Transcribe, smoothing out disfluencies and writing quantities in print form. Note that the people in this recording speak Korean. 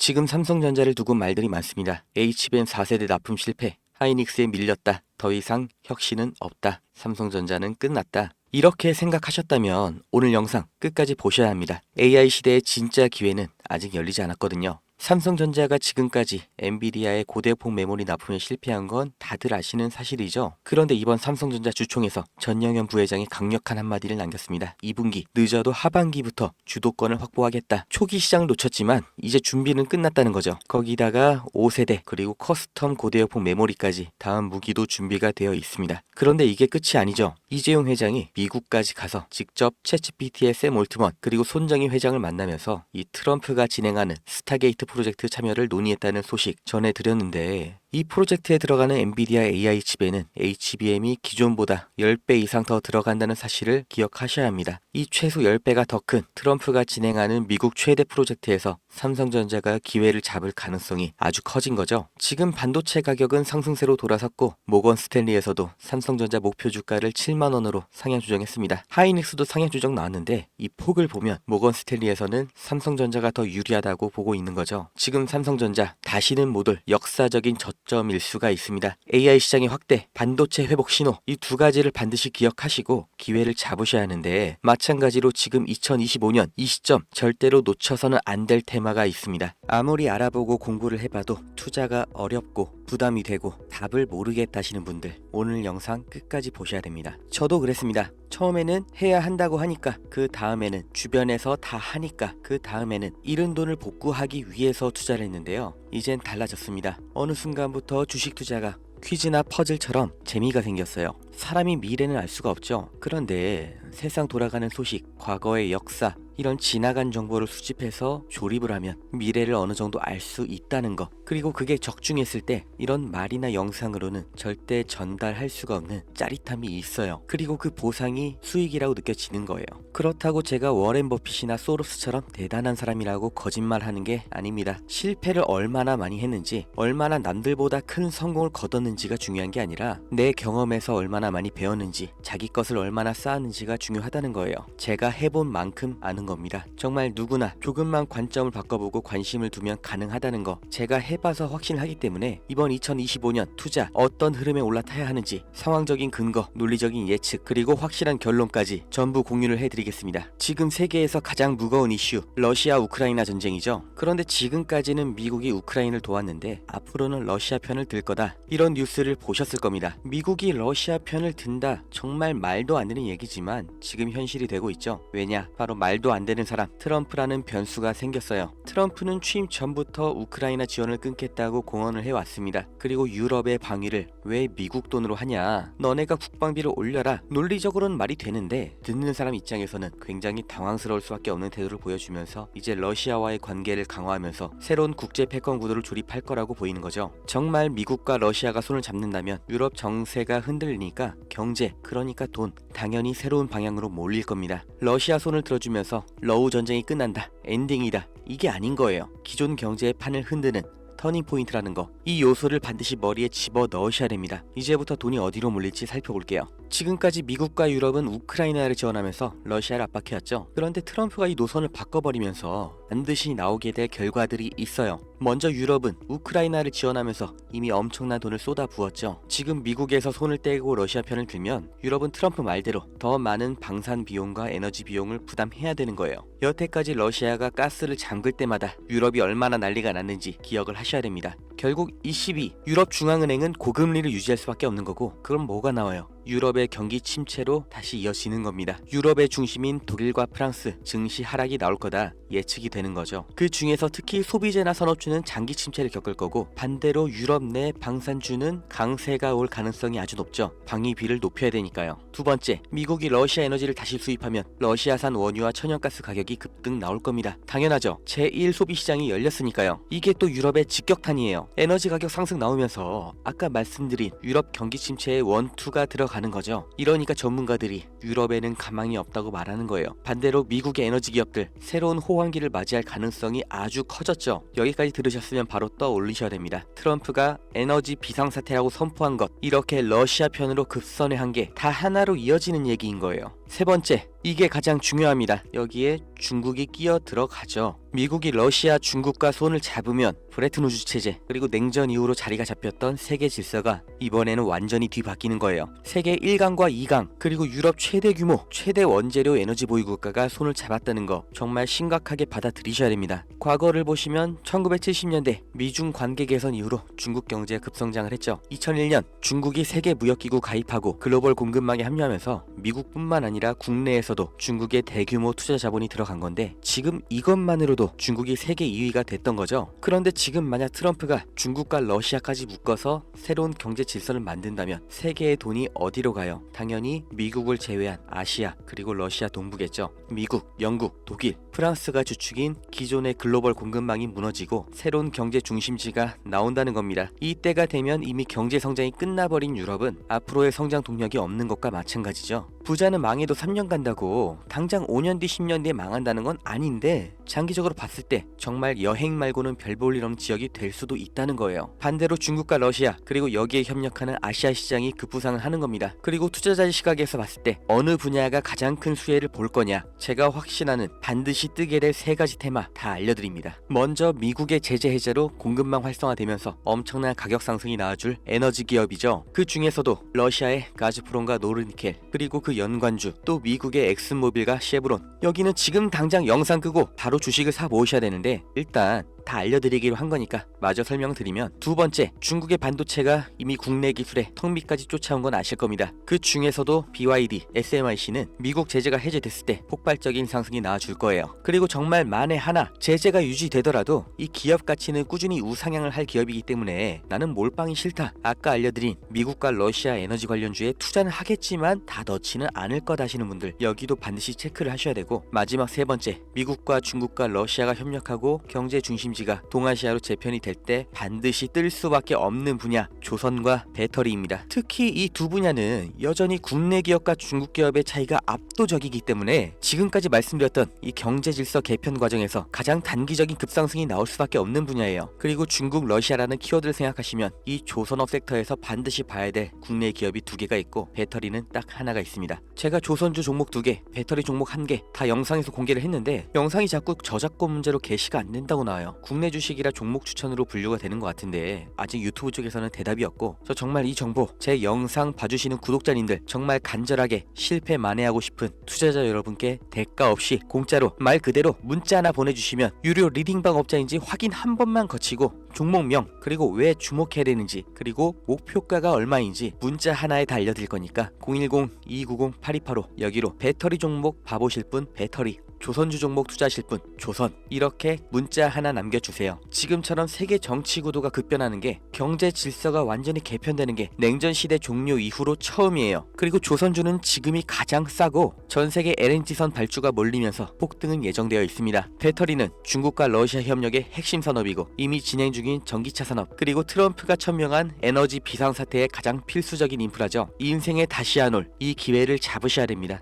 지금 삼성전자를 두고 말들이 많습니다. HBM 4세대 납품 실패, 하이닉스에 밀렸다, 더 이상 혁신은 없다, 삼성전자는 끝났다. 이렇게 생각하셨다면 오늘 영상 끝까지 보셔야 합니다. AI 시대의 진짜 기회는 아직 열리지 않았거든요. 삼성전자가 지금까지 엔비디아의 고대폭 메모리 납품에 실패한 건 다들 아시는 사실이죠. 그런데 이번 삼성전자 주총에서 전영현 부회장이 강력한 한마디를 남겼습니다. 2분기, 늦어도 하반기부터 주도권을 확보하겠다. 초기 시장을 놓쳤지만 이제 준비는 끝났다는 거죠. 거기다가 5세대 그리고 커스텀 고대역폭 메모리까지 다음 무기도 준비가 되어 있습니다. 그런데 이게 끝이 아니죠. 이재용 회장이 미국까지 가서 직접 챗GPT의 샘 올트먼 그리고 손정희 회장을 만나면서 이 트럼프가 진행하는 스타게이트 프로젝트 참여를 논의했다는 소식 전해드렸는데, 이 프로젝트에 들어가는 엔비디아 AI 칩에는 HBM이 기존보다 10배 이상 더 들어간다는 사실을 기억하셔야 합니다. 이 최소 10배가 더 큰 트럼프가 진행하는 미국 최대 프로젝트에서 삼성전자가 기회를 잡을 가능성이 아주 커진 거죠. 지금 반도체 가격은 상승세로 돌아섰고 모건 스탠리에서도 삼성전자 목표 주가를 7만 원으로 상향 조정했습니다. 하이닉스도 상향 조정 나왔는데 이 폭을 보면 모건 스탠리에서는 삼성전자가 더 유리하다고 보고 있는 거죠. 지금 삼성전자 다시는 못 올 역사적인 저점일 수가 있습니다. AI 시장의 확대, 반도체 회복 신호, 이 두 가지를 반드시 기억하시고 기회를 잡으셔야 하는데, 마찬가지로 지금 2025년 이 시점 절대로 놓쳐서는 안 될 테마가 있습니다. 아무리 알아보고 공부를 해봐도 투자가 어렵고 부담이 되고 답을 모르겠다시는 분들, 오늘 영상 끝까지 보셔야 됩니다. 저도 그랬습니다. 처음에는 해야 한다고 하니까, 그 다음에는 주변에서 다 하니까, 그 다음에는 잃은 돈을 복구하기 위해서 투자를 했는데요. 이젠 달라졌습니다. 어느 순간부터 주식 투자가 퀴즈나 퍼즐처럼 재미가 생겼어요. 사람이 미래는 알 수가 없죠. 그런데 세상 돌아가는 소식, 과거의 역사, 이런 지나간 정보를 수집해서 조립을 하면 미래를 어느 정도 알 수 있다는 거, 그리고 그게 적중했을 때 이런 말이나 영상으로는 절대 전달할 수가 없는 짜릿함이 있어요. 그리고 그 보상이 수익이라고 느껴지는 거예요. 그렇다고 제가 워렌 버핏이나 소로스처럼 대단한 사람이라고 거짓말하는 게 아닙니다. 실패를 얼마나 많이 했는지, 얼마나 남들보다 큰 성공을 거뒀는지가 중요한 게 아니라 내 경험에서 얼마나 많이 배웠는지, 자기 것을 얼마나 쌓았는지가 중요하다는 거예요. 제가 해본 만큼 아는 겁니다. 정말 누구나 조금만 관점을 바꿔보고 관심을 두면 가능하다는 거, 제가 해봐서 확신하기 때문에 이번 2025년 투자 어떤 흐름에 올라타야 하는지 상황적인 근거, 논리적인 예측, 그리고 확실한 결론까지 전부 공유를 해드리겠습니다. 지금 세계에서 가장 무거운 이슈, 러시아 우크라이나 전쟁이죠. 그런데 지금까지는 미국이 우크라이나를 도왔는데 앞으로는 러시아 편을 들 거다, 이런 뉴스를 보셨을 겁니다. 미국이 러시아 편을 든다, 정말 말도 안 되는 얘기지만 지금 현실이 되고 있죠. 왜냐? 바로 말도 안 되는 사람, 트럼프라는 변수가 생겼어요. 트럼프는 취임 전부터 우크라이나 지원을 끊겠다고 공언을 해왔습니다. 그리고 유럽의 방위를 왜 미국 돈으로 하냐, 너네가 국방비를 올려라, 논리적으로는 말이 되는데 듣는 사람 입장에서는 굉장히 당황스러울 수밖에 없는 태도를 보여주면서 이제 러시아와의 관계를 강화하면서 새로운 국제 패권 구도를 조립할 거라고 보이는 거죠. 정말 미국과 러시아가 손을 잡는다면 유럽 정세가 흔들리니까 경제, 그러니까 돈, 당연히 새로운 방향으로 몰릴 겁니다. 러시아 손을 들어주면서 러우 전쟁이 끝난다, 엔딩이다, 이게 아닌 거예요. 기존 경제의 판을 흔드는 터닝 포인트라는 거, 이 요소를 반드시 머리에 집어 넣으셔야 됩니다. 이제부터 돈이 어디로 몰릴지 살펴볼게요. 지금까지 미국과 유럽은 우크라이나를 지원하면서 러시아를 압박해왔죠. 그런데 트럼프가 이 노선을 바꿔버리면서 반드시 나오게 될 결과들이 있어요. 먼저 유럽은 우크라이나를 지원하면서 이미 엄청난 돈을 쏟아부었죠. 지금 미국에서 손을 떼고 러시아 편을 들면 유럽은 트럼프 말대로 더 많은 방산 비용과 에너지 비용을 부담해야 되는 거예요. 여태까지 러시아가 가스를 잠글 때마다 유럽이 얼마나 난리가 났는지 기억을 하셔야 됩니다. 결국 ECB, 유럽 중앙은행은 고금리를 유지할 수밖에 없는 거고, 그럼 뭐가 나와요? 유럽의 경기 침체로 다시 이어지는 겁니다. 유럽의 중심인 독일과 프랑스 증시 하락이 나올 거다 예측이 되는 거죠. 그 중에서 특히 소비재나 산업주는 장기 침체를 겪을 거고, 반대로 유럽 내 방산주는 강세가 올 가능성이 아주 높죠. 방위비를 높여야 되니까요. 두 번째, 미국이 러시아 에너지를 다시 수입하면 러시아산 원유와 천연가스 가격이 급등 나올 겁니다. 당연하죠. 제1 소비시장이 열렸으니까요. 이게 또 유럽의 직격탄이에요. 에너지 가격 상승 나오면서 아까 말씀드린 유럽 경기 침체의 원투가 들어가는 거죠. 이러니까 전문가들이 유럽에는 가망이 없다고 말하는 거예요. 반대로 미국의 에너지 기업들 새로운 호황기를 맞이할 가능성이 아주 커졌죠. 여기까지 들으셨으면 바로 떠올리셔야 됩니다. 트럼프가 에너지 비상사태라고 선포한 것, 이렇게 러시아 편으로 급선회한 게 다 하나로 이어지는 얘기인 거예요. 세 번째, 이게 가장 중요합니다. 여기에 중국이 끼어 들어가죠. 미국이 러시아, 중국과 손을 잡으면 브레튼 우즈 체제 그리고 냉전 이후로 자리가 잡혔던 세계 질서가 이번에는 완전히 뒤바뀌는 거예요. 세계 1강과 2강 그리고 유럽 최대 규모, 최대 원재료 에너지 보유 국가가 손을 잡았다는 거 정말 심각하게 받아들이셔야 됩니다. 과거를 보시면 1970년대 미중 관계 개선 이후로 중국 경제가 급성장을 했죠. 2001년 중국이 세계 무역기구 가입하고 글로벌 공급망에 합류하면서 미국뿐만 아니라 국내에서도 중국의 대규모 투자 자본이 들어간 건데 지금 이것만으로도 중국이 세계 2위가 됐던 거죠. 그런데 지금 만약 트럼프가 중국과 러시아까지 묶어서 새로운 경제 질서를 만든다면 세계의 돈이 어디로 가요? 당연히 미국을 제외한 아시아 그리고 러시아 동부겠죠. 미국, 영국, 독일, 프랑스가 주축인 기존의 글로벌 공급망이 무너지고 새로운 경제 중심지가 나온다는 겁니다. 이때가 되면 이미 경제 성장이 끝나버린 유럽은 앞으로의 성장 동력이 없는 것과 마찬가지죠. 부자는 망해도 3년 간다고 당장 5년 뒤 10년 뒤에 망한다는 건 아닌데 장기적으로 봤을 때 정말 여행 말고는 별 볼 일 없는 지역이 될 수도 있다는 거예요. 반대로 중국과 러시아 그리고 여기에 협력하는 아시아 시장이 급부상을 하는 겁니다. 그리고 투자자의 시각에서 봤을 때 어느 분야가 가장 큰 수혜를 볼 거냐, 제가 확신하는 반드시 뜨게 될 세 가지 테마 다 알려드립니다. 먼저 미국의 제재 해제로 공급망 활성화되면서 엄청난 가격 상승이 나와줄 에너지 기업이죠. 그 중에서도 러시아의 가즈프롬과 노르니켈 그리고 그 연관주 또 미국의 엑슨모빌과 쉐브론, 여기는 지금 당장 영상 끄고 바로 주식을 사 모으셔야 되는데 일단 다 알려드리기로 한 거니까 마저 설명드리면, 두 번째, 중국의 반도체가 이미 국내 기술에 턱 밑까지 쫓아온 건 아실 겁니다. 그 중에서도 BYD, SMIC는 미국 제재가 해제됐을 때 폭발적인 상승이 나와줄 거예요. 그리고 정말 만에 하나 제재가 유지되더라도 이 기업 가치는 꾸준히 우상향을 할 기업이기 때문에 나는 몰빵이 싫다, 아까 알려드린 미국과 러시아 에너지 관련주에 투자는 하겠지만 다 넣지는 않을 것 하시는 분들, 여기도 반드시 체크를 하셔야 되고, 마지막 세 번째, 미국과 중국과 러시아가 협력하고 경제 중심지가 동아시아로 재편이 될 때 반드시 뜰 수밖에 없는 분야, 조선과 배터리입니다. 특히 이 두 분야는 여전히 국내 기업과 중국 기업의 차이가 압도적이기 때문에 지금까지 말씀드렸던 이 경제 질서 개편 과정에서 가장 단기적인 급상승이 나올 수밖에 없는 분야예요. 그리고 중국, 러시아라는 키워드를 생각하시면 이 조선업 섹터에서 반드시 봐야 될 국내 기업이 두 개가 있고 배터리는 딱 하나가 있습니다. 제가 조선주 종목 2개, 배터리 종목 1개 다 영상에서 공개를 했는데 영상이 자꾸 저작권 문제로 게시가 안 된다고 나와요. 국내 주식이라 종목 추천으로 분류가 되는 것 같은데 아직 유튜브 쪽에서는 대답이 없고, 저 정말 이 정보 제 영상 봐주시는 구독자님들 정말 간절하게 실패 만회하고 싶은 투자자 여러분께 대가 없이 공짜로 말 그대로 문자 하나 보내주시면 유료 리딩방 업자인지 확인 한 번만 거치고 종목명 그리고 왜 주목해야 되는지 그리고 목표가가 얼마인지 문자 하나에 다 알려드릴 거니까 010-290-8285 여기로 배터리 종목 봐보실 분 배터리, 조선주 종목 투자하실 분 조선, 이렇게 문자 하나 남겨주세요. 지금처럼 세계 정치 구도가 급변하는 게, 경제 질서가 완전히 개편되는 게 냉전 시대 종료 이후로 처음이에요. 그리고 조선주는 지금이 가장 싸고 전 세계 LNG선 발주가 몰리면서 폭등은 예정되어 있습니다. 배터리는 중국과 러시아 협력의 핵심 산업이고 이미 진행 중인 전기차 산업, 그리고 트럼프가 천명한 에너지 비상사태의 가장 필수적인 인프라죠. 인생에 다시 안 올 이 기회를 잡으셔야 됩니다.